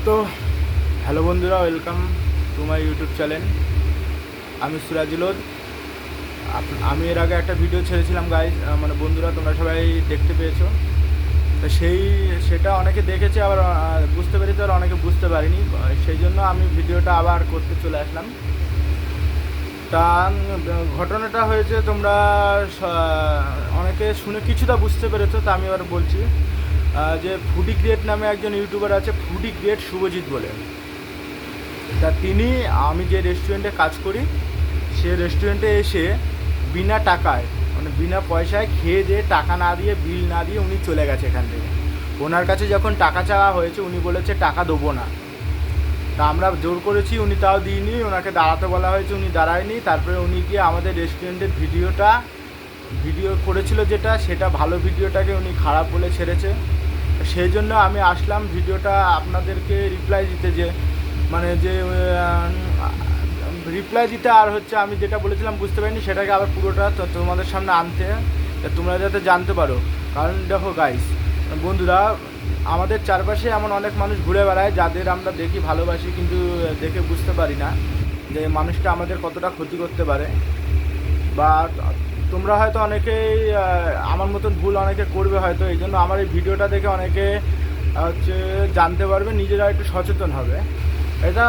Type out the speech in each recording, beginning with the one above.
তো হ্যালো বন্ধুরা, welcome to my YouTube channel. আমি সিরাজুল। আমি এর আগে একটা ভিডিও ছেড়েছিলাম গাইজ, মানে বন্ধুরা তোমরা সবাই দেখতে পেয়েছো। তো সেটা অনেকে দেখেছে, আবার বুঝতে পেরেছে, আর অনেকে বুঝতে পারিনি। সেই জন্য আমি ভিডিওটা আবার করতে চলে আসলাম। তা ঘটনাটা হয়েছে, তোমরা অনেকে শুনে কিছুটা বুঝতে পেরেছো। তা আমি এবার বলছি যে ফুডি ক্রিয়েট নামে একজন ইউটিউবার আছে, ফুডি ক্রিয়েট শুভজিৎ বলে। তা আমি যে রেস্টুরেন্টে কাজ করি, সে রেস্টুরেন্টে এসে বিনা টাকায়, মানে বিনা পয়সায় খেয়ে দিয়ে, টাকা না দিয়ে, বিল না দিয়ে উনি চলে গেছে এখান থেকে। ওনার কাছে যখন টাকা চাওয়া হয়েছে, উনি বলেছে টাকা দেবো না। তা আমরা জোর করেছি, উনি তাও দিইনি। ওনাকে দাঁড়াতে বলা হয়েছে, উনি দাঁড়ায়নি। তারপরে উনি গিয়ে আমাদের রেস্টুরেন্টের ভিডিও করেছিল, সেটা ভালো ভিডিওটাকে উনি খারাপ বলে ছেড়েছে। সেই জন্য আমি আসলাম ভিডিওটা আপনাদেরকে রিপ্লাই দিতে, রিপ্লাই দিতে। আর হচ্ছে আমি যেটা বলেছিলাম বুঝতে পারিনি, সেটাকে আবার পুরোটা তোমাদের সামনে আনতে, তোমরা যাতে জানতে পারো। কারণ দেখো গাইস, বন্ধুরা, আমাদের চারপাশে এমন অনেক মানুষ ঘুরে বেড়ায়, যাদের আমরা দেখি, ভালোবাসি, কিন্তু দেখে বুঝতে পারি না যে মানুষটা আমাদের কতটা ক্ষতি করতে পারে। বা তোমরা হয়তো অনেকেই আমার মতন ভুল অনেকে করবে হয়তো, এই জন্য আমার এই ভিডিওটা দেখে অনেকে হচ্ছে জানতে পারবে, নিজেরা একটু সচেতন হবে। এটা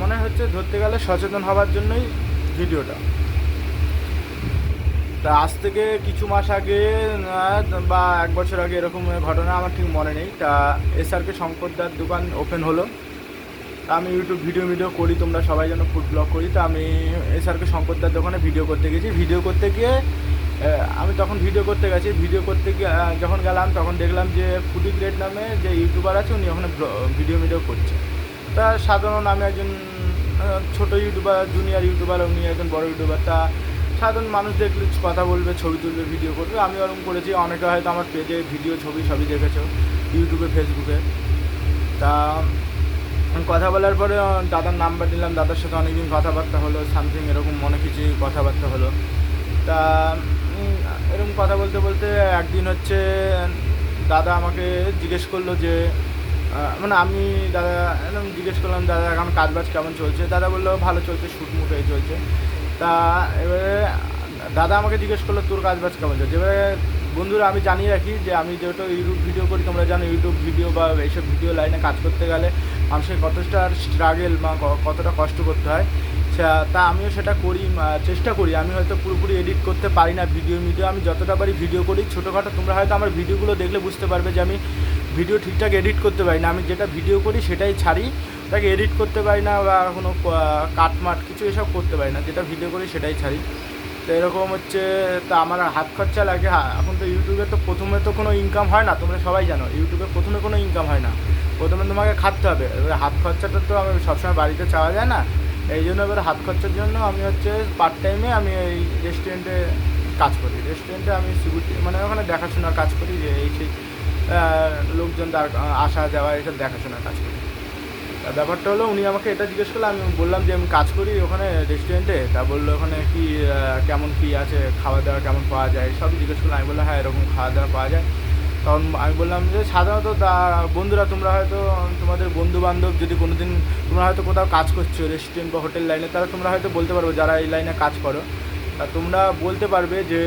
মনে হচ্ছে ধরতে গেলে সচেতন হওয়ার জন্যই ভিডিওটা। তা আজ থেকে কিছু মাস আগে বা এক বছর আগে এরকম ঘটনা, আমার ঠিক মনে নেই। তা SRK শঙ্করদার দোকান ওপেন হলো। তা আমি ইউটিউব ভিডিও করি, তোমরা সবাই যেন ফুড ব্লগ করি। তা আমি SRK শঙ্করদার দোকানে ভিডিও করতে গেছি। আমি তখন ভিডিও করতে গিয়ে যখন গেলাম, তখন দেখলাম যে ফুডি গ্রেড নামে যে ইউটিউবার আছে, উনি ওখানে ভিডিও করছে। তা সাধারণ, আমি একজন ছোটো ইউটিউবার, জুনিয়র ইউটিউবার, উনি একজন বড় ইউটিউবার। তা সাধারণ মানুষ দেখলে কথা বলবে, ছবি তুলবে, ভিডিও করবে। আমি ওরকম করেছি। অনেকে হয়তো আমার পেজে ভিডিও, ছবি সবই দেখেছো, ইউটিউবে, ফেসবুকে। তা কথা বলার পরে দাদার নাম্বার নিলাম, দাদার সাথে অনেকদিন কথাবার্তা হলো, সামথিং এরকম অনেক কিছু কথাবার্তা হলো। তা এরকম কথা বলতে বলতে একদিন হচ্ছে দাদা আমাকে জিজ্ঞেস করলো যে, মানে আমি দাদা এরকম জিজ্ঞেস করলাম, দাদা এখন কাজবাজ কেমন চলছে? দাদা বললো ভালো চলছে, শুটমুট হয়ে চলছে। তা এবারে দাদা আমাকে জিজ্ঞেস করলো তোর কাজবাজ কেমন চলছে। এবারে বন্ধুরা, আমি জানিয়ে রাখি যে আমি যেহেতু ইউটিউব ভিডিও করি, তোমরা জানো ইউটিউব ভিডিও বা এইসব ভিডিও লাইনে কাজ করতে গেলে মানুষের কতটা স্ট্রাগল বা কতটা কষ্ট করতে হয়। তা আমিও সেটা করি, চেষ্টা করি। আমি হয়তো পুরোপুরি এডিট করতে পারি না ভিডিও, আমি যতটা পারি ভিডিও করি ছোটোখাটো। তোমরা হয়তো আমার ভিডিওগুলো দেখলে বুঝতে পারবে যে আমি ভিডিও ঠিকঠাক এডিট করতে পারি না। আমি যেটা ভিডিও করি সেটাই ছাড়ি, তাকে এডিট করতে পারি না, বা কোনো কাটমাট কিছু এসব করতে পারি না। যেটা ভিডিও করি সেটাই ছাড়ি। তো এরকম হচ্ছে। তা আমার হাত খরচা লাগে। এখন তো ইউটিউবে তো প্রথমে তো কোনো ইনকাম হয় না, তোমরা সবাই জানো ইউটিউবে প্রথমে কোনো ইনকাম হয় না। প্রথমে তোমাকে খাটতে হবে। এবার হাত খরচাটা তো আমি সবসময় বাড়িতে চাওয়া যায় না, এই জন্য এবার হাত খরচার জন্য আমি হচ্ছে পার্ট টাইমে আমি এই রেস্টুরেন্টে কাজ করি। রেস্টুরেন্টে আমি সিকিউরিটি, মানে ওখানে দেখাশোনার কাজ করি, যে এই সেই লোকজন আসা যাওয়া এইসব দেখাশোনার কাজ করি। ব্যাপারটা হলো, উনি আমাকে এটা জিজ্ঞেস করলো, আমি বললাম যে আমি কাজ করি ওখানে রেস্টুরেন্টে। তা বললো ওখানে কি কেমন কী আছে, খাওয়া দাওয়া কেমন পাওয়া যায়, সবই জিজ্ঞেস করলো। আমি বললাম হ্যাঁ, এরকম খাওয়া দাওয়া পাওয়া যায়। তখন আমি বললাম যে সাধারণত বন্ধুরা, তোমরা হয়তো তোমাদের বন্ধুবান্ধব যদি কোনো দিন তোমরা হয়তো কোথাও কাজ করছো রেস্টুরেন্ট বা হোটেল লাইনে, তাহলে তোমরা হয়তো বলতে পারবে, যারা এই লাইনে কাজ করো, তা তোমরা বলতে পারবে যে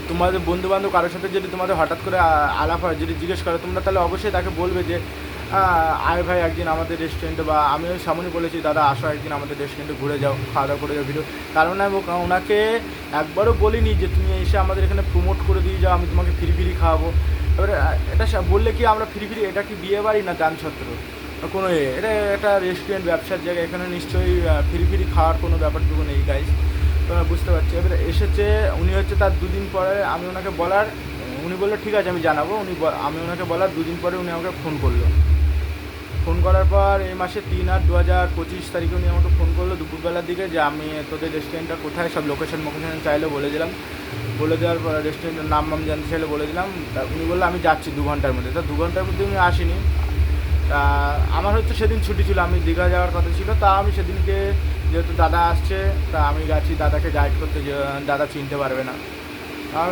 তোমাদের বন্ধুবান্ধব কারোর সাথে যদি তোমাদের হঠাৎ করে আলাপ হয়, যদি জিজ্ঞেস করে, তোমরা তাহলে অবশ্যই তাকে বলবে যে আয় ভাই একদিন আমাদের রেস্টুরেন্টে, বা আমিও সামনে বলেছি দাদা আসো একদিন আমাদের রেস্টুরেন্টে ঘুরে যাও, খাওয়া দাওয়া করে যাও ভিডিও। কারণ আমি ওনাকে একবারও বলিনি যে তুমি এসে আমাদের এখানে প্রমোট করে দিয়ে যাও, আমি তোমাকে ফ্রি খাওয়াবো। এবারে এটা বললে কি আমরা ফ্রি, এটা কি বিয়ে বাড়ি না দানছত্র কোনো এটা একটা রেস্টুরেন্ট, ব্যবসার জায়গা, এখানে নিশ্চয়ই ফ্রি খাওয়ার কোনো ব্যাপারটুকু নেই গাইজ। বুঝতে পারছি। এবারে এসেছে উনি, হচ্ছে তার দুদিন পরে আমি ওনাকে বলার, উনি বললো ঠিক আছে আমি জানাবো। আমি ওনাকে বলার দুদিন পরে উনি আমাকে ফোন করলো। ফোন করার পর এই মাসে 3/8/2025 তারিখে উনি আমাকে ফোন করলো দুপুরবেলার দিকে, যে আমি তোদের রেস্টুরেন্টটা কোথায়, সব লোকেশন চাইলে বলে দিলাম। বলে দেওয়ার পর রেস্টুরেন্টের নাম জানতে চাইলে বলে দিলাম। তা উনি বললো আমি যাচ্ছি 2 ঘন্টার মধ্যে। তা 2 ঘন্টার মধ্যে উনি আসেনি। তা আমার হচ্ছে সেদিন ছুটি ছিল, আমি দীঘা যাওয়ার কথা ছিল। তা আমি সেদিনকে, যেহেতু দাদা আসছে, তা আমি গেছি দাদাকে গাইড করতে, যে দাদা চিনতে পারবে না। আর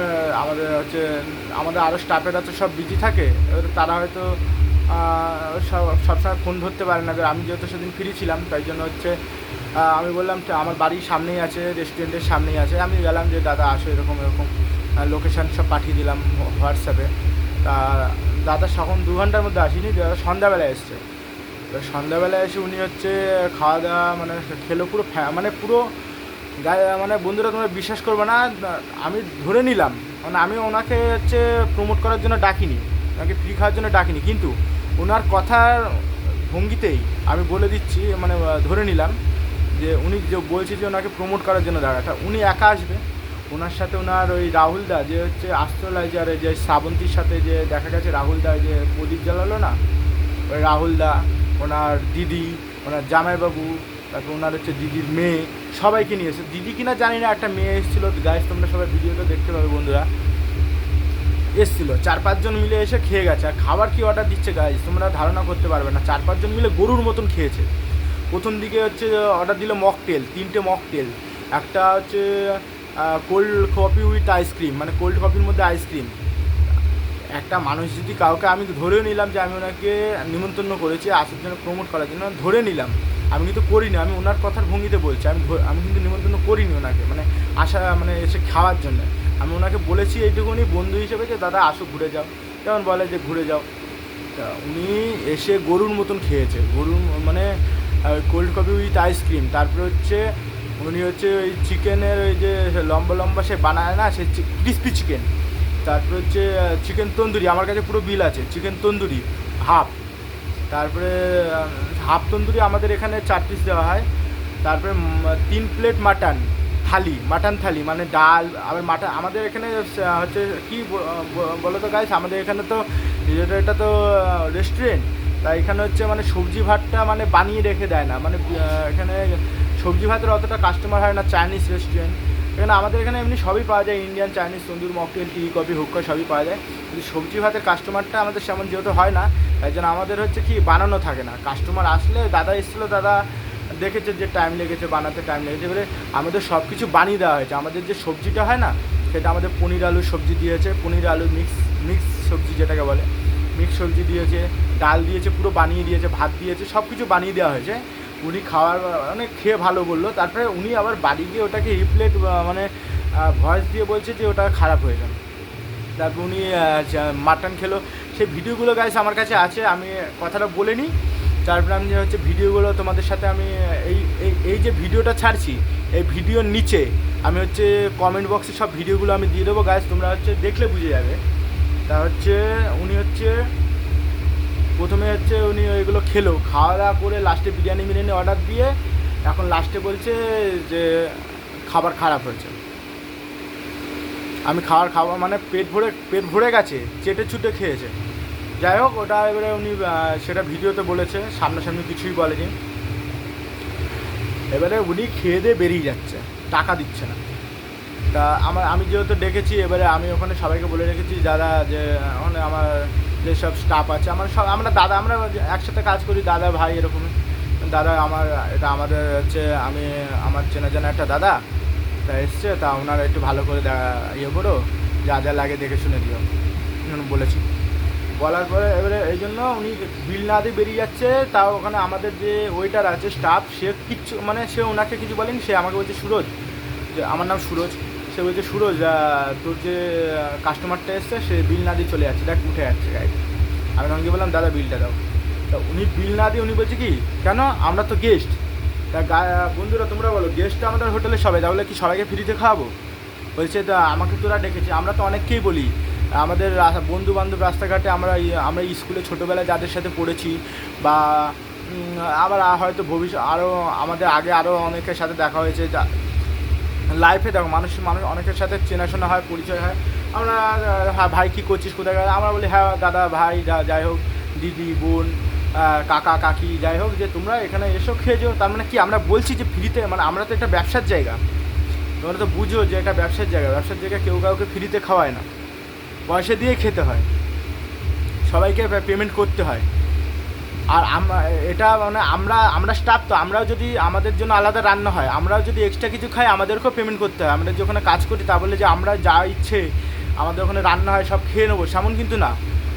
আমাদের আরও স্টাফেরা তো সব বিজি থাকে, এবার তারা হয়তো সবসময় ফোন ধরতে পারে না। আমি যেহেতু সেদিন ফ্রি ছিলাম তাই জন্য হচ্ছে আমি বললাম আমার বাড়ির সামনেই আছে, রেস্টুরেন্টের সামনেই আছে। আমি গেলাম যে দাদা আসো, এরকম এরকম লোকেশান সব পাঠিয়ে দিলাম হোয়াটসঅ্যাপে। তা দাদা তখন 2 ঘন্টার মধ্যে আসেনি, দাদা সন্ধ্যাবেলায় এসছে। তো সন্ধ্যাবেলায় এসে উনি হচ্ছে খাওয়া দাওয়া মানে খেলো পুরো মানে পুরো গায়ে, মানে বন্ধুরা তোমরা বিশ্বাস করবে না, আমি ধরে নিলাম মানে আমি ওনাকে হচ্ছে প্রমোট করার জন্য ডাকিনি, ওনাকে ফ্রি খাওয়ার জন্য ডাকিনি, কিন্তু ওনার কথার ভঙ্গিতেই আমি বলে দিচ্ছি, মানে ধরে নিলাম যে উনি যে বলছে যে ওনাকে প্রমোট করার জন্য ডাকাটা, উনি একা আসবে। ওনার সাথে ওনার ওই রাহুল দা যে হচ্ছে অ্যাস্ট্রোলজারে যে শ্রাবন্তীর সাথে যে দেখা গেছে রাহুল দা যে প্রদীপ জ্বালালো না, ওই রাহুল দা, ওনার দিদি, ওনার জামাইবাবু, তারপর ওনার হচ্ছে দিদির মেয়ে, সবাইকে নিয়ে এসে, দিদি কিনা জানি না, একটা মেয়ে এসেছিলো। গাইস তোমরা সবাই ভিডিওটা দেখতে পাবে বন্ধুরা, এসেছিলো 4-5 জন মিলে এসে খেয়ে গেছে। আর খাবার কি অর্ডার দিচ্ছে গাইস তোমরা ধারণা করতে পারবে না, 4-5 জন মিলে গরুর মতন খেয়েছে। প্রথম দিকে হচ্ছে অর্ডার দিল মকটেল, 3টে মকটেল, একটা হচ্ছে কোল্ড কফি উইথ আইসক্রিম, মানে কোল্ড কফির মধ্যে আইসক্রিম। একটা মানুষ যদি কাউকে, আমি ধরেও নিলাম যে আমি ওনাকে নিমন্ত্রণ করেছি আসার জন্য, প্রমোট করার জন্য ধরে নিলাম, আমি কিন্তু করিনি, আমি ওনার কথার ভঙ্গিতে বলছি, আমি কিন্তু নিমন্ত্রণ করিনি ওনাকে, মানে আসা মানে এসে খাওয়ার জন্য। আমি ওনাকে বলেছি এইটুকুনি বন্ধু হিসেবে যে দাদা আসো ঘুরে যাও, যেমন বলে যে ঘুরে যাও। তা উনি এসে গরুর মতন খেয়েছে, গরুর মানে কোল্ড কফি উইথ আইসক্রিম। তারপরে হচ্ছে উনি হচ্ছে ওই চিকেনের ওই যে লম্বা লম্বা সে বানায় না, সে ক্রিস্পি চিকেন। তারপরে হচ্ছে চিকেন তন্দুরি, আমার কাছে পুরো বিল আছে, চিকেন তন্দুরি হাফ। তারপরে হাফ তন্দুরি আমাদের এখানে 4 পিস দেওয়া হয়। তারপরে 3 প্লেট মাটন থালি, মানে ডাল। আবার মাটন আমাদের এখানে হচ্ছে কি বলো তো গাইস, আমাদের এখানে তো এটা তো রেস্টুরেন্ট, তাই এখানে হচ্ছে মানে সবজি ভাতটা মানে বানিয়ে রেখে দেয় না, মানে এখানে সবজি ভাতের অতটা কাস্টমার হয় না। চাইনিজ রেস্টুরেন্ট এখানে, আমাদের এখানে এমনি সবই পাওয়া যায়, ইন্ডিয়ান, চাইনিজ, তন্দুর, মকটেল, টি, কফি, হুক্কা সবই পাওয়া যায়, কিন্তু সবজি ভাতের কাস্টমারটা আমাদের সেমন যেহেতু হয় না, তাই জন্য আমাদের হচ্ছে কি বানানো থাকে না। কাস্টমার আসলে, দাদা এসেছিলো, দাদা দেখেছে যে টাইম লেগেছে, বানাতে টাইম লেগেছে, এবারে আমাদের সব কিছু বানিয়ে দেওয়া হয়েছে। আমাদের যে সবজিটা হয় না, সেটা আমাদের পনির আলুর সবজি দিয়েছে, পনির আলু মিক্স সবজি যেটাকে বলে, মিক্স সবজি দিয়েছে, ডাল দিয়েছে, পুরো বানিয়ে দিয়েছে, ভাত দিয়েছে, সব কিছু বানিয়ে দেওয়া হয়েছে। উনি খাওয়ার মানে খেয়ে ভালো বললো। তারপরে উনি আবার বাড়ি গিয়ে ওটাকে রিপ্লেট মানে ভয়েস দিয়ে বলছে যে ওটা খারাপ হয়ে গেল। তারপর উনি মাটন খেলো, সেই ভিডিওগুলো গাইস আমার কাছে আছে, আমি কথাটা বলে নিই। তারপরে আমি হচ্ছে ভিডিওগুলো তোমাদের সাথে আমি এই যে ভিডিওটা ছাড়ছি, এই ভিডিওর নিচে আমি হচ্ছে কমেন্ট বক্সে সব ভিডিওগুলো আমি দিয়ে দেবো গাইস, তোমরা হচ্ছে দেখলে বুঝে যাবে। তা হচ্ছে উনি হচ্ছে প্রথমে হচ্ছে উনি ওইগুলো খেলো, খাওয়া দাওয়া করে লাস্টে বিরিয়ানি অর্ডার দিয়ে এখন লাস্টে বলছে যে খাবার খারাপ হয়েছে। আমি খাওয়া মানে পেট ভরে গেছে, চেটে চুটে খেয়েছে। যাই হোক, ওটা এবারে উনি সেটা ভিডিওতে বলেছে, সামনাসামনি কিছুই বলেনি। এবারে উনি খেয়ে দিয়ে বেরিয়ে যাচ্ছে, টাকা দিচ্ছে না। তা আমি যেহেতু ডেকেছি, এবারে আমি ওখানে সবাইকে বলে রেখেছি দাদা, যে মানে আমার যেসব স্টাফ আছে, আমরা দাদা, আমরা একসাথে কাজ করি, দাদা ভাই এরকম। দাদা এটা আমাদের হচ্ছে আমার চেনা জানা একটা দাদা, তা এসছে, তা ওনারা একটু ভালো করে ইয়ে করো, যা যা লাগে দেখে শুনে দিও বলেছি। বলার পরে এবারে এই জন্য উনি বিল না দিয়ে বেরিয়ে যাচ্ছে। তাও ওখানে আমাদের যে ওয়েটার আছে, স্টাফ, সে কিচ্ছু মানে সে ওনাকে কিছু বলেনি। সে আমাকে বলছে সুরজ, যে আমার নাম সুরজ, সে বলছে সুরজ তোর যে কাস্টমারটা এসছে সে বিল না দিয়ে চলে যাচ্ছে, দেখ উঠে যাচ্ছে গাড়ি। আমি তখন বললাম দাদা বিলটা দাও। তা উনি বিল না দিয়ে উনি বলছে কি, কেন, আমরা তো গেস্ট। তা বন্ধুরা তোমরা বলো, গেস্টটা আমাদের হোটেলে সবাই, তাহলে কি সবাইকে ফ্রিতে খাওয়াবো? বলছে তা আমাকে তোরা ডেকেছি। আমরা তো অনেককেই বলি, আমাদের বন্ধু বান্ধব রাস্তাঘাটে আমরা স্কুলে ছোটোবেলায় যাদের সাথে পড়েছি, বা আবার হয়তো ভবিষ্যৎ আরও আমাদের আগে আরও অনেকের সাথে দেখা হয়েছে, লাইফে দেখো মানুষ অনেকের সাথে চেনাশোনা হয়, পরিচয় হয়। আমরা হ্যাঁ ভাই কী করছিস, কোথায় গেলে, আমরা বলি হ্যাঁ দাদা ভাই, যাই হোক দিদি বোন কাকা কাকি, যাই হোক, যে তোমরা এখানে এসো খেয়ে যাও। তার মানে কি, আমরা বলছি যে ফ্রিতে, মানে আমরা তো একটা ব্যবসার জায়গা, তোমরা তো বুঝো যে এটা ব্যবসার জায়গা কেউ কাউকে ফ্রিতে খাওয়ায় না, পয়সা দিয়ে খেতে হয়, সবাইকে পেমেন্ট করতে হয়। আর এটা মানে আমরা স্টাফ, তো আমরাও যদি আমাদের জন্য আলাদা রান্না হয়, আমরাও যদি এক্সট্রা কিছু খাই, আমাদেরকেও পেমেন্ট করতে হয়। আমরা যখন কাজ করি তা বলে যে আমরা যা ইচ্ছে আমাদের ওখানে রান্না হয় সব খেয়ে নেবো, সেমন কিন্তু না।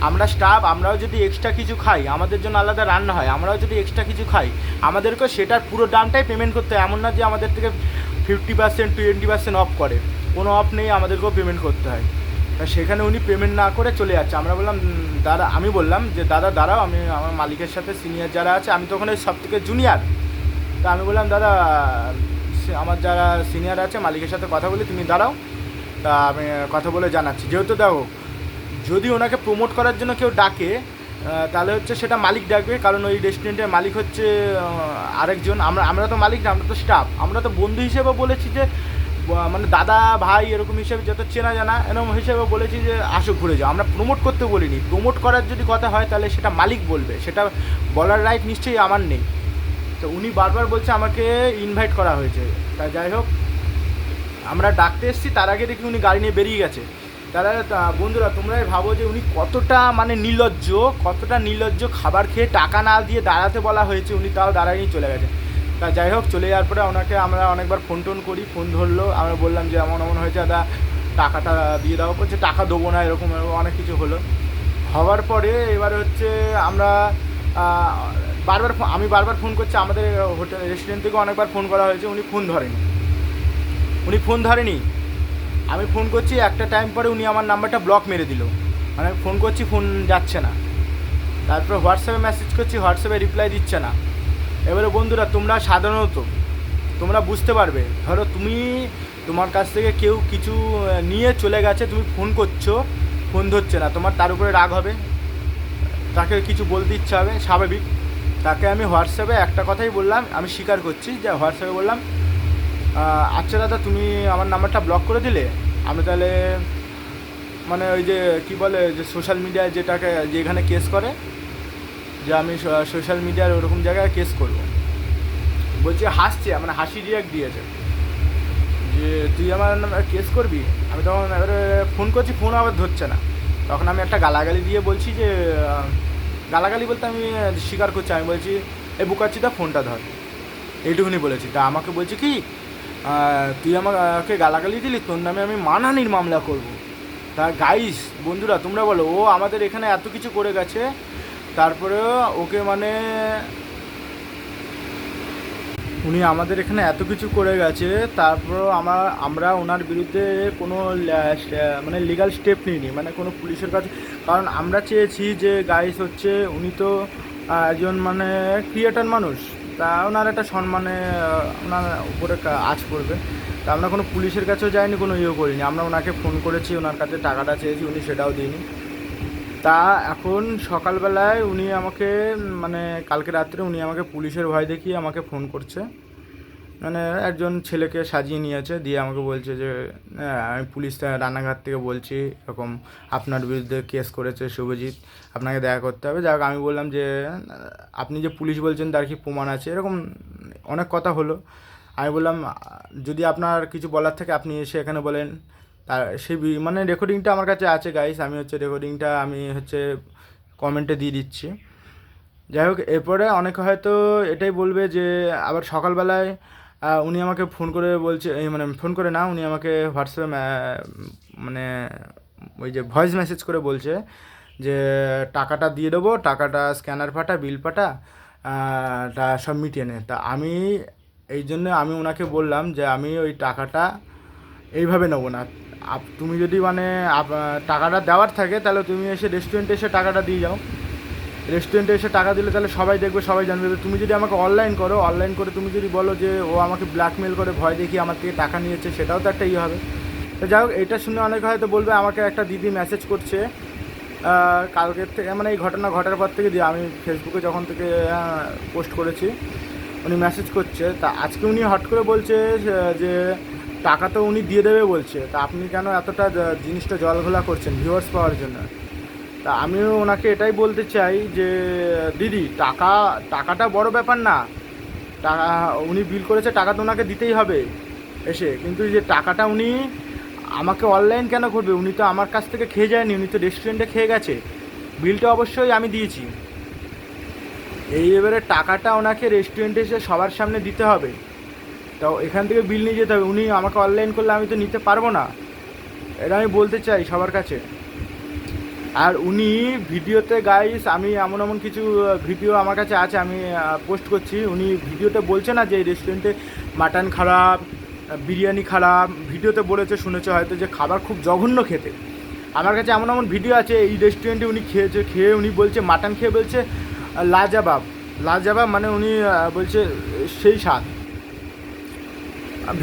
আমরা স্টাফ, আমরাও যদি এক্সট্রা কিছু খাই, আমাদের জন্য আলাদা রান্না হয়, আমরাও যদি এক্সট্রা কিছু খাই, আমাদেরকেও সেটার পুরো দামটাই পেমেন্ট করতে হয়। এমন না যে আমাদের থেকে 50% 20% অফ করে, কোনো অফ নেই, আমাদেরকেও পেমেন্ট করতে হয়। তা সেখানে উনি পেমেন্ট না করে চলে যাচ্ছে। আমরা বললাম দাদা, আমি বললাম যে দাদা দাঁড়াও, আমি আমার মালিকের সাথে সিনিয়র যারা আছে, আমি তো ওখানে সব থেকে জুনিয়র, তা আমি বললাম দাদা আমার যারা সিনিয়র আছে মালিকের সাথে কথা বলি, তুমি দাঁড়াও, তা আমি কথা বলে জানাচ্ছি। যেহেতু দেখো, যদি ওনাকে প্রমোট করার জন্য কেউ ডাকে তাহলে হচ্ছে সেটা মালিক ডাকবে, কারণ ওই রেস্টুরেন্টের মালিক হচ্ছে আরেকজন। আমরা তো মালিক না, আমরা তো স্টাফ, আমরা তো বন্ধু হিসেবে বলেছি যে মানে দাদা ভাই এরকম হিসেবে যত চেনা জানা এরকম হিসেবে বলেছি যে আসো ঘুরে যাও। আমরা প্রমোট করতে বলিনি। প্রমোট করার যদি কথা হয় তাহলে সেটা মালিক বলবে, সেটা বলার রাইট নিশ্চয়ই আমার নেই। তো উনি বারবার বলছে আমাকে ইনভাইট করা হয়েছে। তা যাই হোক, আমরা ডাকতে এসেছি, তার আগে দেখি উনি গাড়ি নিয়ে বেরিয়ে গেছে। তারা বন্ধুরা তোমরাই ভাবো যে উনি কতটা মানে নির্লজ্জ। খাবার খেয়ে টাকা না দিয়ে দাঁড়াতে বলা হয়েছে, উনি তাও দাঁড়ায়নি, চলে গেছে। তা যাই হোক, চলে যাওয়ার পরে ওনাকে আমরা অনেকবার ফোন টোন করি, ফোন ধরলো, আমরা বললাম যে এমন হয়েছে দাদা, টাকাটা দিয়ে দাও, বলছে টাকা দেবো না, এরকম অনেক কিছু হওয়ার পরে এবারে হচ্ছে আমরা আমি বারবার ফোন করছি, আমাদের হোটেল রেস্টুরেন্ট থেকে অনেকবার ফোন করা হয়েছে, উনি ফোন ধরেনি। আমি ফোন করছি, একটা টাইম পরে উনি আমার নাম্বারটা ব্লক মেরে দিল, মানে ফোন করছি ফোন যাচ্ছে না। তারপর হোয়াটসঅ্যাপে মেসেজ করছি, হোয়াটসঅ্যাপে রিপ্লাই দিচ্ছে না। এবারে বন্ধুরা তোমরা সাধারণত তোমরা বুঝতে পারবে, ধরো তোমার কাছ থেকে কেউ কিছু নিয়ে চলে গেছে, তুমি ফোন করছো, ফোন ধরছে না, তোমার তার উপরে রাগ হবে, তাকে কিছু বলতে ইচ্ছা হবে, স্বাভাবিক। তাকে আমি হোয়াটসঅ্যাপে একটা কথাই বললাম, আমি স্বীকার করছি যে হোয়াটসঅ্যাপে বললাম, আচ্ছা দাদা তুমি আমার নাম্বারটা ব্লক করে দিলে, আমি তাহলে মানে ওই যে কী বলে যে সোশ্যাল মিডিয়ায় যেখানে কেস করে, যে আমি সোশ্যাল মিডিয়ার ওরকম জায়গায় কেস করবো। বলছে হাসছে, মানে হাসি রিয়াক্ট দিয়েছে যে তুই আমার কেস করবি। আমি তখন এবারে ফোন করছি, ফোন আবার ধরছে না। তখন আমি একটা গালাগালি দিয়ে বলছি যে, গালাগালি বলতে আমি স্বীকার করছি, আমি বলছি এই বুকাচ্ছিটা ফোনটা ধর, এইটুকুনি বলেছি। তা আমাকে বলছে কি, তুই আমাকে গালাগালি দিলি, তোর নামে আমি মানহানির মামলা করব। তা গাইস বন্ধুরা তোমরা বলো, ও আমাদের এখানে এত কিছু করে গেছে, তারপরেও ওকে মানে উনি আমাদের এখানে এত কিছু করে গেছে, তারপরও আমরা ওনার বিরুদ্ধে কোনো মানে লিগাল স্টেপ নিইনি, মানে কোনো পুলিশের কাছে। কারণ আমরা চেয়েছি যে গাইস হচ্ছে উনি তো একজন মানে ক্রিয়েটর মানুষ, তা ওনার একটা সম্মানে ওনার উপরে আঁচ পড়বে। তা আমরা কোনো পুলিশের কাছেও যাইনি, কোনো করিনি। আমরা ওনাকে ফোন করেছি, ওনার কাছে টাকাটা চেয়েছি, উনি সেটাও দিইনি। তা এখন সকালবেলায় উনি আমাকে মানে কালকে রাত্রে উনি আমাকে পুলিশের ভয় দেখিয়ে আমাকে ফোন করছে, মানে একজন ছেলেকে সাজিয়ে নিয়েছে, দিয়ে আমাকে বলছে যে আমি পুলিশ রানাঘাট থেকে বলছি, এরকম আপনার বিরুদ্ধে কেস করেছে শুভজিৎ, আপনাকে দেখা করতে হবে। যাক আমি বললাম যে আপনি যে পুলিশ বলছেন তার কি প্রমাণ আছে, এরকম অনেক কথা হলো। আমি বললাম যদি আপনার কিছু বলার থাকে আপনি এসে এখানে বলেন। তার সেই মানে রেকর্ডিংটা আমার কাছে আছে গাইস, আমি রেকর্ডিংটা আমি কমেন্টে দিয়ে দিচ্ছি। যাই হোক, এরপরে অনেকে হয়তো এটাই বলবে যে আবার সকালবেলায় উনি আমাকে ফোন করে বলছে, মানে ফোন করে না, উনি আমাকে হোয়াটসঅ্যাপে মানে ওই যে ভয়েস মেসেজ করে বলছে যে টাকাটা দিয়ে দেবো, টাকাটা স্ক্যানার পাঠা, বিল পাঠা, তা সব মিটিয়ে নে। তা আমি এই জন্য আমি ওনাকে বললাম যে আমি ওই টাকাটা এইভাবে নেবো না। তুমি যদি মানে টাকাটা দেওয়ার থাকে তাহলে তুমি এসে রেস্টুরেন্টে এসে টাকাটা দিয়ে যাও। রেস্টুরেন্টে এসে টাকা দিলে তাহলে সবাই দেখবে, সবাই জানবে। তুমি যদি আমাকে অনলাইন করে তুমি যদি বলো যে ও আমাকে ব্ল্যাকমেল করে ভয় দেখিয়ে আমার থেকে টাকা নিয়েছে, সেটাও তো একটা হবে। তো যাই হোক, এটা শুনে অনেকে হয়তো বলবে, আমাকে একটা দিদি মেসেজ করছে কালকের থেকে, মানে এই ঘটনা ঘটার পর থেকে, দিয়ে আমি ফেসবুকে যখন থেকে পোস্ট করেছি উনি মেসেজ করছে। তা আজকে উনি হট করে বলছে যে টাকা তো উনি দিয়ে দেবে বলছে, তা আপনি কেন এতটা জিনিসটা জলঘোলা করছেন ভিউয়ার্স পাওয়ার জন্য। তা আমিও ওনাকে এটাই বলতে চাই যে দিদি টাকাটা বড় ব্যাপার না, টাকা উনি বিল করেছে, টাকা তো ওনাকে দিতেই হবে এসে, কিন্তু যে টাকাটা উনি আমাকে অনলাইন কেন করবে? উনি তো আমার কাছ থেকে খেয়ে যায়নি, উনি তো রেস্টুরেন্টে খেয়ে গেছে, বিলটা অবশ্যই আমি দিয়েছি। এবারে টাকাটা ওনাকে রেস্টুরেন্টে এসে সবার সামনে দিতে হবে, তো এখান থেকে বিল নিয়ে যেতে হবে। উনি আমাকে অনলাইন করলে আমি তো নিতে পারবো না, এটা আমি বলতে চাই সবার কাছে। আর উনি ভিডিওতে গাইস, আমি এমন এমন কিছু ভিডিও আমার কাছে আছে, আমি পোস্ট করছি। উনি ভিডিওতে বলছে না যে এই রেস্টুরেন্টে মাটন খারাপ, বিরিয়ানি খারাপ, ভিডিওতে বলেছে, শুনেছে হয়তো যে খাবার খুব জঘন্য খেতে। আমার কাছে এমন এমন ভিডিও আছে এই রেস্টুরেন্টে উনি খেয়ে উনি বলছে, মাটন খেয়ে বলছে লাজবাব। লাজবাব মানে উনি বলছে সেই স্বাদ,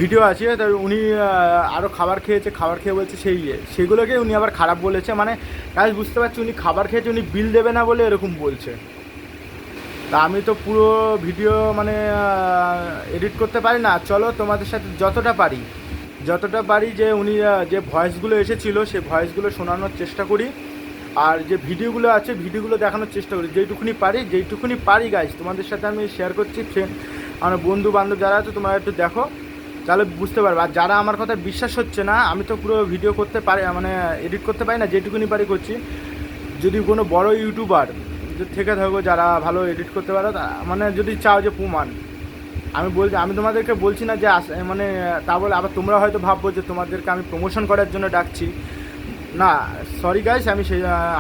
ভিডিও আছে। তাই উনি আরও খাবার খেয়েছে, খাবার খেয়ে বলছে সেগুলোকে উনি আবার খারাপ বলেছে। মানে কাজ বুঝতে পারছি উনি খাবার খেয়েছে, উনি বিল দেবে না বলে এরকম বলছে। তা আমি তো পুরো ভিডিও মানে এডিট করতে পারি না। চলো তোমাদের সাথে যতটা পারি যে উনি যে ভয়েসগুলো এসেছিলো সেই ভয়েসগুলো শোনানোর চেষ্টা করি, আর যে ভিডিওগুলো আছে ভিডিওগুলো দেখানোর চেষ্টা করি যেইটুকুনি পারি গাইজ তোমাদের সাথে আমি শেয়ার করছি। ফ্রেন্ড আমার বন্ধু বান্ধব যারা আছে তোমরা একটু দেখো, তাহলে বুঝতে পারবে। আর যারা আমার কথা বিশ্বাস হচ্ছে না, আমি তো পুরো ভিডিও করতে পারি, মানে এডিট করতে পারি না, যেটুকুনি পারি করছি। যদি কোনো বড় ইউটিউবার থেকে থাকো যারা ভালো এডিট করতে পারো, মানে যদি চাও যে প্রমাণ, আমি তোমাদেরকে বলছি না যে মানে তা বলে আবার তোমরা হয়তো ভাববো যে তোমাদেরকে আমি প্রমোশন করার জন্য ডাকছি। না, সরি গাইস,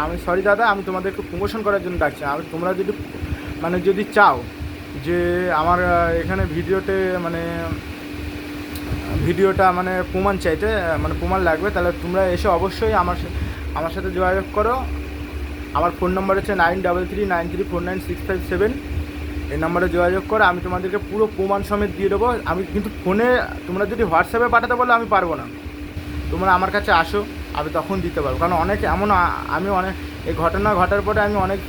আমি সরি দাদা, আমি তোমাদেরকে প্রমোশন করার জন্য ডাকছি। তোমরা যদি মানে যদি চাও যে আমার এখানে ভিডিওটা মানে প্রমাণ চাইতে, মানে প্রমাণ লাগবে, তাহলে তোমরা এসে অবশ্যই আমার সাথে যোগাযোগ করো। আমার ফোন নাম্বার হচ্ছে 9339349657। এই নাম্বারে যোগাযোগ করো, আমি তোমাদেরকে পুরো প্রমাণ সমেত দিয়ে দেবো। আমি কিন্তু ফোনে, তোমরা যদি হোয়াটসঅ্যাপে পাঠাতে বলো আমি পারবো না। তোমরা আমার কাছে আসো, আমি তখন দিতে পারবো। কারণ আমি অনেক এই ঘটনা ঘটার পরে আমি অনেক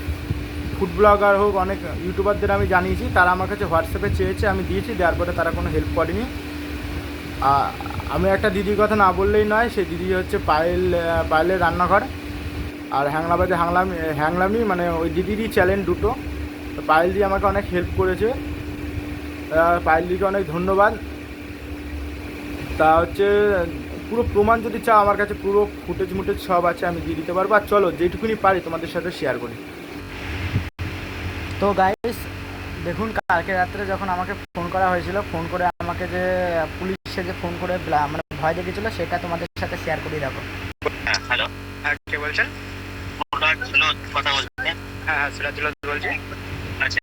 ফুড ব্লগার হোক, অনেক ইউটিউবারদের আমি জানিয়েছি, তারা আমার কাছে হোয়াটসঅ্যাপে চেয়েছে, আমি দিয়েছি, দেওয়ার পরে তারা কোনো হেল্প করেনি। আমি একটা দিদির কথা না বললেই নয়, সেই দিদি হচ্ছে পায়েলের রান্নাঘর আর হ্যাংলাবাজে হ্যাংলামি, মানে ওই দিদিরই চ্যানেল দুটো। পায়েল দি আমাকে অনেক হেল্প করেছে, পায়েল দিকে অনেক ধন্যবাদ। তা হচ্ছে পুরো প্রমাণ যদি চাও আমার কাছে পুরো ফুটেজ সব আছে, আমি দিয়ে দিতে পারবো। আর চলো যেটুকুনি পারি তোমাদের সাথে শেয়ার করি। তো গাইস দেখুন, কালকে রাত্রে যখন আমাকে ফোন করা হয়েছিল, ফোন করে আমাকে যে পুলিশে যে ফোন করে মানে ভয় দেখিয়েছিল, সেটা তোমাদের সাথে শেয়ার করি। দেখো। হ্যালো, হ্যাঁ, কে বলছেন? কথা বলছেন? হ্যাঁ, সিরাজুল বলছি। আচ্ছা,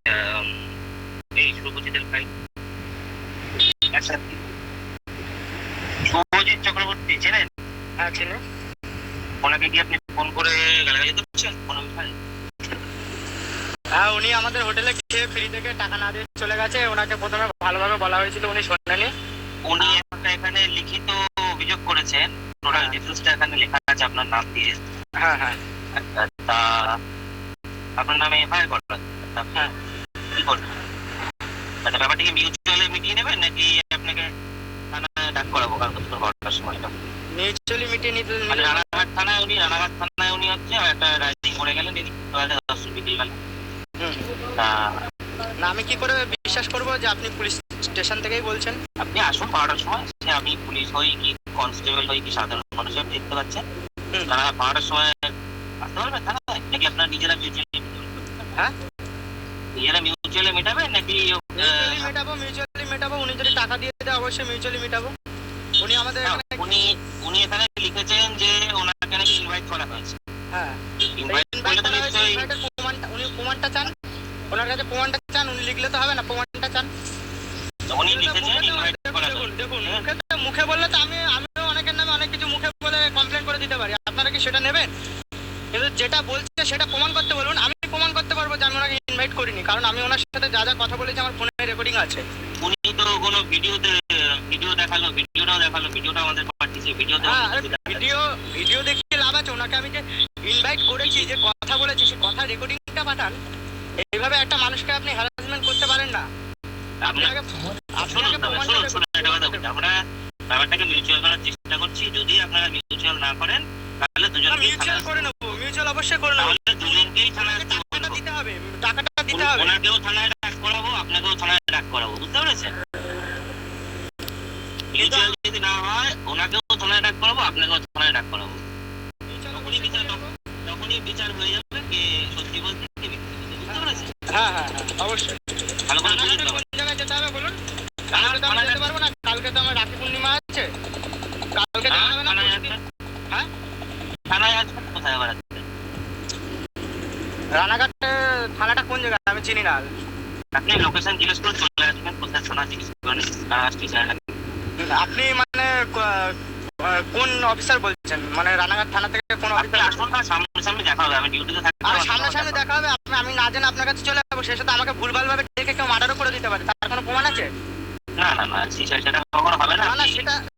এই শুভজিতের ভাই। আচ্ছা, শুভজিৎ চক্রবর্তী চেনেন? হ্যাঁ, চিনি। ওনাকে কি আপনি ফোন করে গালাগালি করছেন কোনো বিষয়ে? হ্যাঁ, উনি আমাদের হোটেলে খেয়ে ফ্রি থেকে টাকা না দিয়ে চলে গেছে। ওনাকে প্রথমে ভালোভাবে বলা হয়েছিল, উনি শোনেনি। উনি এখানে লিখিত অভিযোগ করেছেন, টোটাল ডিটেলসটা এখানে লেখা আছে আপনার নাম দিয়ে। হ্যাঁ হ্যাঁ। তা আপনার নামে এফআইআর করা? হ্যাঁ, কি করবেন? আচ্ছা, ব্যাপারটাকে মিউচুয়ালি মিটিয়ে নেবেন নাকি আপনাকে থানায় ডাক করাবো কাল ঘটনার সময়টা? মিউচুয়ালি মিটিয়ে নিতে, মানে রানাঘাট থানায় উনি হচ্ছে একটা রাইডিং করে গেলেন, এদিক 10 বিকেল বেলা। না, আমি কি করে বিশ্বাস করবো যে আপনি পুলিশ স্টেশন থেকেই বলছেন? আপনি আসুন 12টার সময়, সে আমি পুলিশ হই কি কনস্টেবল হই কি সাধারণ মানুষ দেখতে পাচ্ছেন। তারা 12টার সময় আসতে পারবেন থানায়, নাকি আপনারা নিজেরা মিউচুয়ালি? হ্যাঁ, নিজেরা মিউচুয়ালি মেটাবেন নাকি? মিউচুয়ালি মেটাবো। উনি যদি টাকা দিয়ে দেয় অবশ্যই মিউচুয়ালি মেটাবো। উনি আমাদের উনি এখানে লিখেছেন যে ওনাকে নাকি ইনভাইট করা হয়েছে। হ্যাঁ, ইনভাইট করলে তো নিশ্চয়ই উনি প্রমাণটা চান, ওনার কাছে প্রমাণটা চান। উনি লিখলে তো হবে না, প্রমাণটা চান। উনি লিখেছেন ইনভাইট করা হয়েছে। দেখুন, মুখে বললে তো আমিও অনেকের নামে অনেক কিছু মুখে বলে কমপ্লেন করে দিতে পারি। আপনারা কি সেটা নেবেন? কিন্তু যেটা বলছে সেটা প্রমাণ করতে বলুন। আমি প্রমাণ করতে পারবো যে আমি ওনাকে ইনভাইট করিনি, কারণ আমি ওনার সাথে যা যা কথা বলেছি আমার ফোনে রেকর্ডিং আছে। উনি তো কোনো ভিডিও দেখালো, ভিডিওটা আমাদের পাঠিয়েছে। ভিডিও দেখিয়ে লাভ আছে? ওনাকে আমি যে ইনভাইট করেছি, যে কথা বলেছি, সেই কথা রেকর্ডিংটা পাঠান। এইভাবে একটা মানুষকে আপনি হ্যারাসমেন্ট করতে পারেন না। আমরা ব্যাপারটাকে মিউচুয়াল করার চেষ্টা করছি। যদি আপনারা মিউচুয়াল না করেন তাহলে মিউচুয়াল করে নেবো। মিউচুয়াল অবশ্যই করে নেবো। তাহলে দুজনকেই থানায় দিতে হবে, টাকাটা দিতে হবে। ওনাকেও থানায় ডাক করাবো, আপনাকেও থানায় ডাক করাবো, বুঝতে পেরেছেন? মিউচুয়াল যদি না হয় ওনাকেও থানায় ডাক করাবো, আপনাকেও থানায় ডাক করাবো। তখনই বিচার হয়ে যাবে কে সত্যি বলতে কে মিথ্যে বলছে, বুঝতে পেরেছেন? হ্যাঁ হ্যাঁ, অবশ্যই। ভালো করে বুঝুন। কোন জায়গায় যেতে হবে বলুন? কালকে তো আমি যেতে পারবো না, কালকে তো আমার রাখি পূর্ণিমা আছে। কালকে যাওয়া হবে না? হ্যাঁ, থানায় আসবেন। কোথায় আবার আসবেন? রানাঘাট থানাটা কোন জায়গা আমি চিনি না। আপনি লোকেশন জিজ্ঞেস করে চলে আসবেন, কোথায় থানা জিজ্ঞেস করেন, স্টেশন। আপনি মানে কোন অফিসার বলছেন? মানে রানাঘাট থানা থেকে কোন আপনি অফিসার? আসুন না, সামনাসামনি দেখা হবে, আমি ডিউটিতে থাকতে আর সামনাসামনি দেখা হবে, আমি না জানি আপনার কাছে চলে যাবো, সেই সাথে আমাকে ভুলভাল ভাবে দেখে কেউ মার্ডারও করে দিতে পারে, তার কোনো প্রমাণ আছে? না না না, সেটা কখনো হবে না। না না,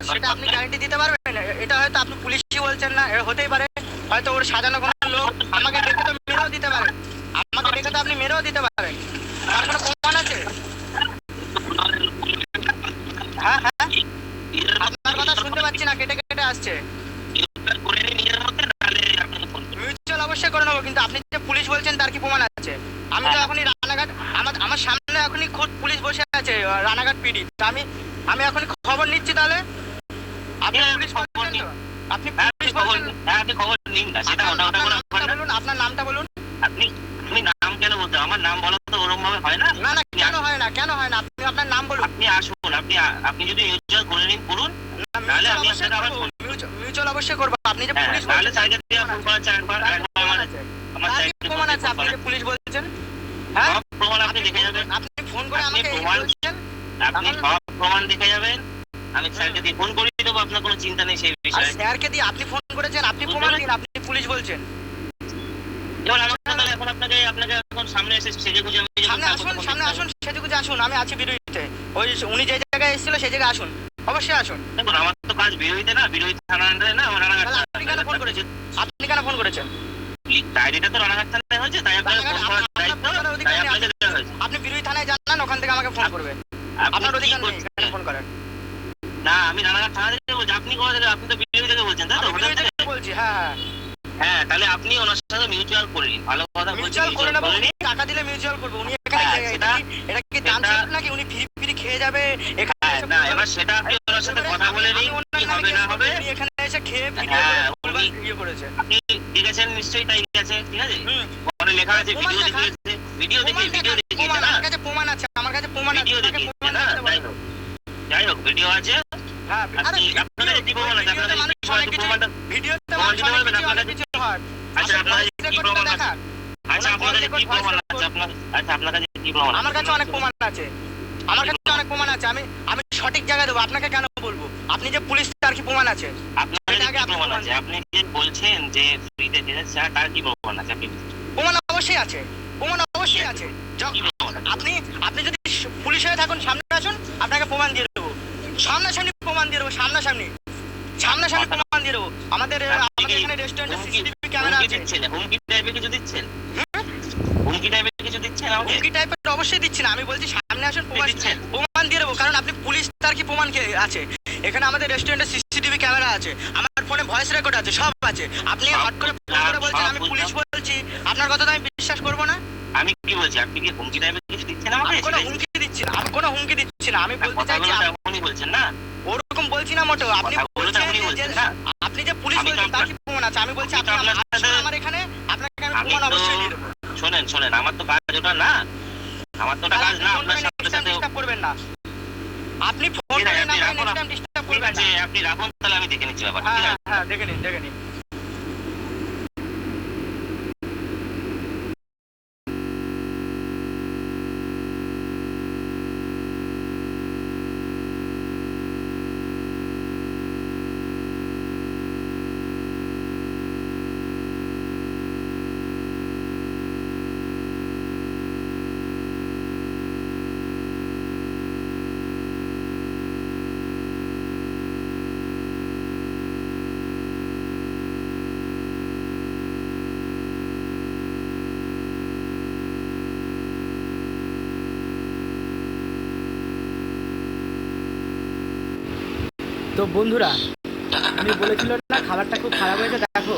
সেটা আপনি গ্যারান্টি দিতে পারবেন? এটা হয়তো আপনি পুলিশই বলছেন না, হতেই পারে হয়তো ওর সাজানো কোনো লোক, আমাকে দেখে তো মেরেও দিতে পারেন, আমাকে দেখে তো আপনি মেরেও দিতে পারেন, তার কোনো প্রমাণ আছে? হ্যাঁ হ্যাঁ, আপনার কথা শুনতে পাচ্ছি না, কেটে কেটে আসছে। মিউচুয়াল অবশ্যই করে নেবো, কিন্তু আপনি যে পুলিশ বলছেন তার কি প্রমাণ আছে? আমি তো এখনই রানাঘাট, আমার সামনে এখনই খোদ পুলিশ বসে আছে, রানাঘাট পিডি। আমি এখনই খবর নিচ্ছি। তাহলে আপনি পুলিশ বলছেন তো? আপনি পুলিশ বলছেন? আপনি খবর নিন না, সেটা ওটা বলুন, আপনার নামটা বলুন। আপনি নাম কেন বলতে, আমার নাম বলা তো ওরকম ভাবে হয় না। না না, কেন হয় না, কেন হয় না? আপনি আপনার নাম বলুন। আপনি আসুন, আপনি যদি মিউচুয়াল করে নিন করুন, তাহলে আমি আপনাকে আবার ফোন মিউচুয়াল অবশ্যই করবো। আপনি যে পুলিশ তাহলে বলছেন, সাইডে দিয়ে ফোন করা চাই একবার আমার প্রমাণ আছে আপনি যে পুলিশ বলছেন? হ্যাঁ, সব প্রমাণ আপনি দেখে যাবেন, আপনি ফোন করে আমাকে বলছেন, আপনি সব প্রমাণ দেখে যাবেন। আমি স্যারকে দিয়ে ফোন করে দেবো, আপনার কোনো চিন্তা নেই সেই বিষয়ে। স্যারকে দিয়ে আপনি ফোন করেছেন, আপনি প্রমাণ দিন, আপনি পুলিশ বলছেন। এবার আমার কথা, এখন আপনাকে এখন সামনে এসে সেজে গুজে সামনে আসুন, সেজে আসুন, আমি আছি বিরোধীতে। ওই উনি যে জায়গায় এসেছিল সেই জায়গায় আসুন, অবশ্যই আসুন। দেখুন, আমার তো কাজ বিরোধীতে না, বিরোধী থানা আন্ডারে না, আমার রানাঘাট। আপনি কেন ফোন করেছেন? আপনি কেন ফোন করেছেন? ডায়েরিটা তো রানাঘাট থানায় হয়েছে, তাই আপনাকে ফোন করার দায়িত্ব, তাই আপনাকে দেওয়া হয়েছে। আপনি বিরোধী থানায় জানান, ওখান থেকে আমাকে ফোন করবেন। আপনার অধিকার নেই এখানে ফোন করার। না, আমি রানাঘাট থানা থেকে বলছি, আপনি কোথা থেকে? আপনি তো বিরোধী থেকে বলছেন, তাই তো? বিরোধী থেকে বলছি। হ্যাঁ হ্যাঁ, তাহলে আপনি ওনার সাথে মিউচুয়াল করে নিন, ভালো কথা বলছি। মিউচুয়াল করে নেবো, টাকা দিলে মিউচুয়াল করবো। উনি এখানে এটা কি দাম ছিল নাকি উনি ফ্রি ফ্রি খেয়ে যাবে এখানে? না, এবার সেটা আপনি ওনার সাথে কথা বলে নিন, কি হবে না হবে। উনি এখানে এসে খেয়ে ভিডিও করেছে। আপনি দেখেছেন নিশ্চয়ই, তাই আছে, ঠিক আছে? পরে লেখা আছে ভিডিও দেখিয়েছে না? আমার কাছে প্রমাণ আছে, আমার কাছে প্রমাণ আছে, ভিডিও দেখিয়েছে না? যাই হোক, ভিডিও আছে। হ্যাঁ, আপনাদের কি প্রমাণ আছে? আপনাদের প্রমাণটা ভিডিওতে অনেক কিছু হয়। আচ্ছা, আপনাদের কি প্রমাণ আছে? আচ্ছা, আপনাদের কি প্রমাণ আছে? আপনার কাছে কি প্রমাণ আছে? আমার কাছে অনেক প্রমাণ আছে, আমার কাছে অনেক প্রমাণ আছে। আমি সঠিক জায়গায় দেবো, আপনাকে কেন বলবো? আপনি যে পুলিশ, তার কি প্রমাণ আছে? আপনার কাছে কি প্রমাণ আছে? আপনি যে বলছেন যে ফ্রিতে দিয়েছে, তার কি প্রমাণ আছে? প্রমাণ অবশ্যই আছে, প্রমাণ অবশ্যই আছে। আপনি যদি পুলিশ হয়ে থাকুন, সামনে আসুন, আপনাকে প্রমাণ দিয়ে দেবো, সামনাসামনি প্রমাণ দিয়ে দেবো, সামনাসামনি প্রমাণ দিয়ে দেবো। আমাদের এখানে রেস্টুরেন্টে সিসিটিভি ক্যামেরা আছে। হুমকি টাইপের কিছু দিচ্ছেন? হুমকি টাইপের কিছু দিচ্ছেন আমাকে? হুমকি টাইপের অবশ্যই দিচ্ছি না, আমি বলছি সামনে আসুন, প্রমাণ দিয়ে দেবো। কারণ আপনি পুলিশ, তার কি প্রমাণ আছে? এখানে আমাদের রেস্টুরেন্টে সিসিটিভি ক্যামেরা আছে, আমার ফোনে ভয়েস রেকর্ড আছে, সব আছে। আপনি হট করে ফোন করে বলছেন আমি পুলিশ বলছি, আপনার কথা তো আমি বিশ্বাস করবো না। আমি কি বলছি, আপনি কি হুমকি টাইপের কিছু দিচ্ছেন আমাকে? কোনো হুমকি দিচ্ছি না, আমি কোনো হুমকি দিচ্ছি না। আমি বলতে চাইছি আপনি বলছেন না, ওরকম বলছি না মোটেও। আপনি বলছেন না, আপনি যে পুলিশ বলছেন তার কি প্রমাণ আছে? আমি বলছি আপনি আমার এখানে, আপনাকে আমি প্রমাণ অবশ্যই দিয়ে দেবো। শোনেন, আমার তো কাজ ওটা না, আমার তো ওটা কাজ না। আপনার সাথে ডিস্টার্ব করবেন না, আপনি ফোন করেন না, নেক্সট টাইম ডিস্টার্ব করবেন না। আপনি রাখুন, তাহলে আমি দেখে নিচ্ছি ব্যাপারটা। হ্যাঁ, দেখে নিন। তো বন্ধুরা, উনি বলেছিল না খাবারটা খুব খারাপ হয়েছে, দেখো